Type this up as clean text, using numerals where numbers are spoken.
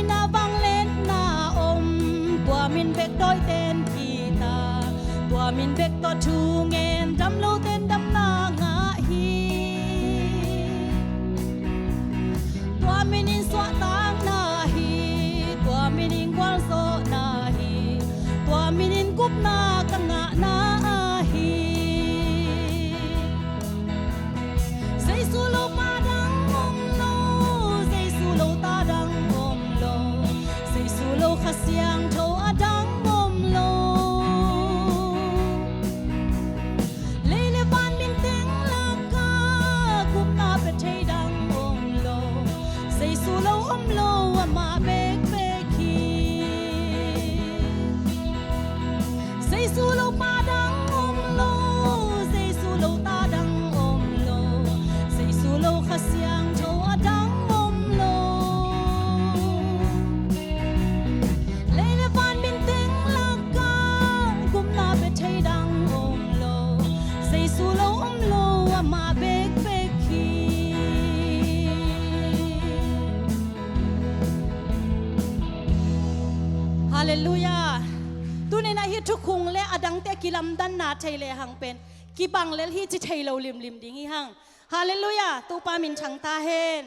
min na vang lên na tua min bek đôi tên kita tua min bek to thu nghen đam lâu tên đam na ngã hi tua min in xóa tang na hi tua min in quan so na hi tua min in cup na kan ngã na hi say su lo pa dang lo say su lo ta dang lo say su lo khasiang tho adang lo lele van min teng la ka kup na pe thei dang lo say su lo lo ama bek bek hi say su lo pa dang lo say su lo ta dang lo say su lo khasiang tho adang lo lele van min teng la ka kup na pe thei dang lo say su lo ama bek bek hi Hallelujah tu ne na hi thu khung le adang te kilam dan na thei le hang pen ki bang le hi chi thei lo lim lim ding hi hang Hallelujah tu pa min chang ta hen